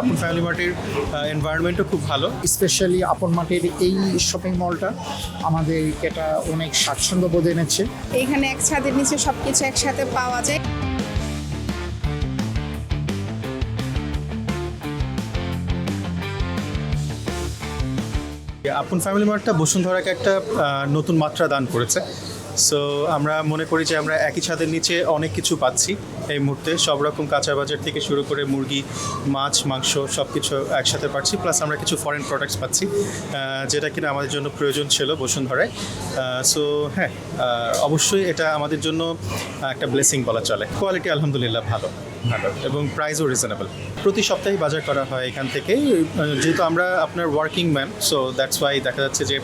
আপন ফ্যামিলি মার্টের এনভায়রনমেন্টও খুব ভালো। স্পেশালি আপন মার্টের এই শপিং মলটা আমাদের এটা অনেক স্বাচ্ছন্দ্য বোধ এনেছে। এখানে এক ছাদের নিচে সবকিছু একসাথে পাওয়া যায়। আপন ফ্যামিলি মার্টটা বসুন্ধরাকে একটা নতুন মাত্রা দান করেছে। সো আমরা মনে করি যে আমরা একই ছাদের নিচে অনেক কিছু পাচ্ছি এই মুহূর্তে। সব রকম কাঁচা বাজার থেকে শুরু করে মুরগি, মাছ, মাংস সব কিছু একসাথে পাচ্ছি। প্লাস আমরা কিছু ফরেন প্রোডাক্টস পাচ্ছি, যেটা কিনা আমাদের জন্য প্রয়োজন ছিল বসুন্ধরায়। সো হ্যাঁ, অবশ্যই এটা আমাদের জন্য একটা ব্লেসিং বলা চলে। কোয়ালিটি আলহামদুলিল্লাহ ভালো এবং প্রাইসও রিজনেবল। প্রতি সপ্তাহে বাজার করা হয় এখান থেকে, যেহেতু আমরা আপনার working man, so that's why দেখা যাচ্ছে যে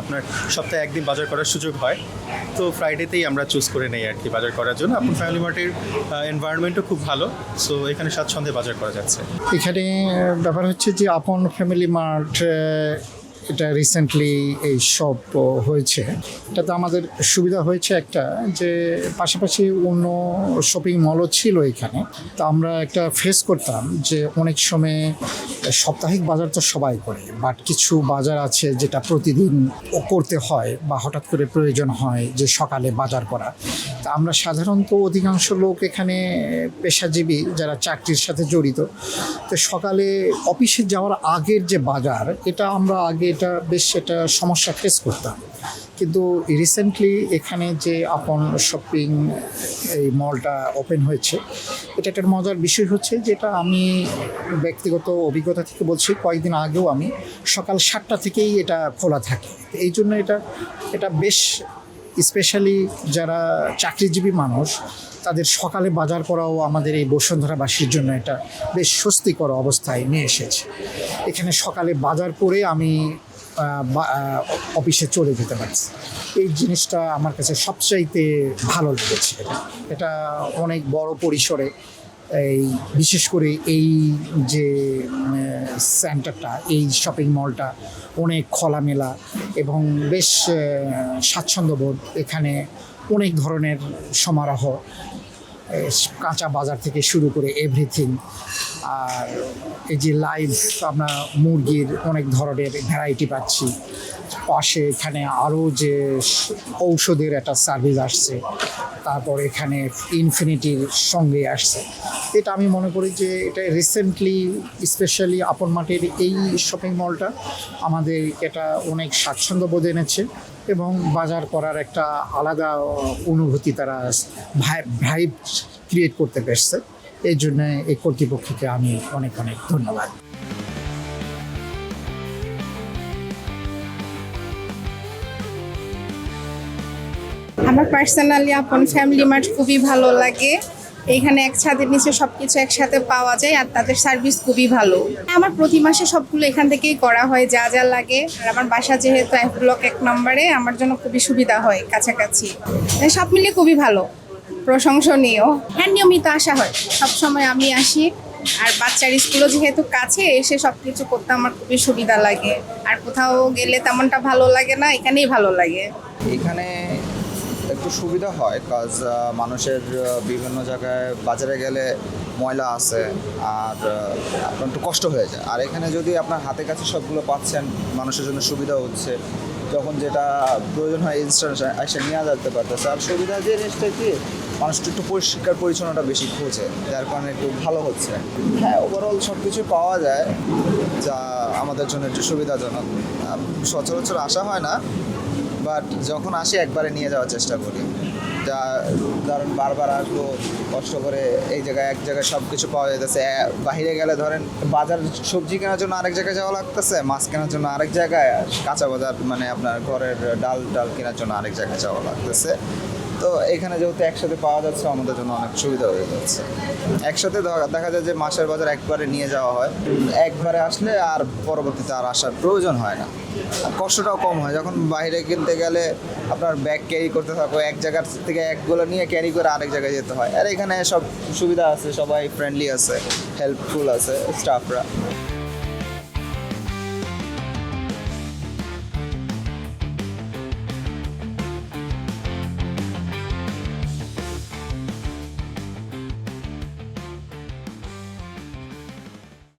আপনার সপ্তাহে একদিন বাজার করার সুযোগ হয়। তো ফ্রাইডেতেই আমরা চুজ করে নেই আর কি বাজার করার জন্য। আপন ফ্যামিলি মার্টের এনভায়রনমেন্টও খুব ভালো, সো এখানে স্বাচ্ছন্দ্যে বাজার করা যাচ্ছে। এখানে ব্যাপার হচ্ছে যে আপন ফ্যামিলি মার্ট এটা রিসেন্টলি এই সব হয়েছে। এটাতে আমাদের সুবিধা হয়েছে একটা, যে পাশাপাশি অন্য শপিং মলও ছিল এখানে। তো আমরা একটা ফেস করতাম যে অনেক সময় সাপ্তাহিক বাজার তো সবাই করে, বাট কিছু বাজার আছে যেটা প্রতিদিন করতে হয় বা হঠাৎ করে প্রয়োজন হয় যে সকালে বাজার করা। তা আমরা সাধারণত অধিকাংশ লোক এখানে পেশাজীবী যারা চাকরির সাথে জড়িত, তো সকালে অফিসে যাওয়ার আগের যে বাজার, এটা আমরা আগে এটা বেশ একটা সমস্যা ফেস করতাম। কিন্তু রিসেন্টলি এখানে যে আপন শপিং এই মলটা ওপেন হয়েছে, এটা একটা মজার বিষয় হচ্ছে, যেটা আমি ব্যক্তিগত অভিজ্ঞতা থেকে বলছি। কয়েকদিন আগেও আমি সকাল 7টা থেকেই এটা খোলা থাকে। এই জন্য এটা বেশ স্পেশালি যারা চাকরিজীবী মানুষ, তাদের সকালে বাজার করাও আমাদের এই বসুন্ধরাবাসীর জন্য এটা বেশ স্বস্তিকর অবস্থায় নিয়ে এসেছে। এখানে সকালে বাজার করে আমি অফিসে চলে যেতে পারছি। এই জিনিসটা আমার কাছে সবচাইতে ভালো লেগেছে। এটা অনেক বড় পরিসরে, এই বিশেষ করে এই যে সেন্টারটা, এই শপিং মলটা অনেক খোলামেলা এবং বেশ স্বাচ্ছন্দ্যবোধ। এখানে অনেক ধরনের সমারোহ, কাঁচা বাজার থেকে শুরু করে এভরিথিং। আর এই যে লাইভ আমরা মুরগির অনেক ধরনের ভ্যারাইটি পাচ্ছি। পাশে এখানে আরও যে ঔষধের একটা সার্ভিস আসছে, তারপর এখানে ইনফিনিটির সঙ্গে আসছে। এটা আমি মনে করি যে এটা রিসেন্টলি স্পেশালি আপন মার্টের এই শপিং মলটা আমাদের এটা অনেক স্বাচ্ছন্দ্য বোধ এনেছে এবং বাজার করার একটা আলাদা অনুভূতি তারা ভাইব ক্রিয়েট করতে পেরেছে। এই জন্য এই কর্তৃপক্ষকে আমি অনেক অনেক ধন্যবাদ। আমার পার্সোনালি আপন ফ্যামিলি মার্ট খুবই ভালো লাগে। এখানে এক ছাদের নিচে সবকিছু একসাথে পাওয়া যায় আর তাদের সার্ভিস খুবই ভালো। আমার প্রতি মাসে সবগুলো এখান থেকেই করা হয়, যা যা লাগে। আর আমার বাসা যেহেতু F ব্লক 1 নম্বরে, আমার জন্য খুবই সুবিধা হয়, কাছাকাছি। সব মিলিয়ে খুবই ভালো, প্রশংসনীয়। হ্যাঁ, নিয়মিত আসা হয়, সবসময় আমি আসি। আর বাচ্চার স্কুলও যেহেতু কাছে, এসে সব কিছু করতে আমার খুবই সুবিধা লাগে। আর কোথাও গেলে তেমনটা ভালো লাগে না, এখানেই ভালো লাগে। এখানে একটু সুবিধা হয়, কাজ মানুষের বিভিন্ন জায়গায় বাজারে গেলে ময়লা আছে আর আপনার একটু কষ্ট হয়ে যায়। আর এখানে যদি আপনার হাতে কাছে সবগুলো পাচ্ছেন, মানুষের জন্য সুবিধা হচ্ছে। যখন যেটা প্রয়োজন হয় ইনস্ট্যান্ট এসে নিয়ে যেতে পারতেছে। আর সুবিধা যে জিনিসটা কি, মানুষ একটু পরিষ্কার পরিচ্ছন্নতা বেশি খোঁজে, যার কারণে একটু ভালো হচ্ছে। হ্যাঁ, ওভারঅল সব কিছু পাওয়া যায়, যা আমাদের জন্য একটু সুবিধাজনক। সচরাচর আসা হয় না, বাট যখন আসি একবারে নিয়ে যাওয়ার চেষ্টা করি। কারণ বারবার আসবো কষ্ট করে, এই জায়গায় এক জায়গায় সব কিছু পাওয়া যেতেছে। বাইরে গেলে ধরেন বাজার সবজি কেনার জন্য আরেক জায়গায় যাওয়া লাগতেছে, মাছ কেনার জন্য আরেক জায়গায়, কাঁচা বাজার মানে আপনার ঘরের ডাল কেনার জন্য আরেক জায়গায় যাওয়া লাগতেছে। তো এখানে যেহেতু একসাথে পাওয়া যাচ্ছে, আমাদের জন্য অনেক সুবিধা হয়ে যাচ্ছে। একসাথে দেখা যায় যে মাসের বাজার একবারে নিয়ে যাওয়া হয়। একবারে আসলে আর পরবর্তীতে আর আসার প্রয়োজন হয় না, কষ্টটাও কম হয়। যখন বাইরে কিনতে গেলে আপনার ব্যাগ ক্যারি করতে থাকো, এক জায়গার থেকে একগুলো নিয়ে ক্যারি করে আরেক জায়গায় যেতে হয়। আর এখানে সব সুবিধা আছে, সবাই ফ্রেন্ডলি আছে, হেল্পফুল আছে স্টাফরা।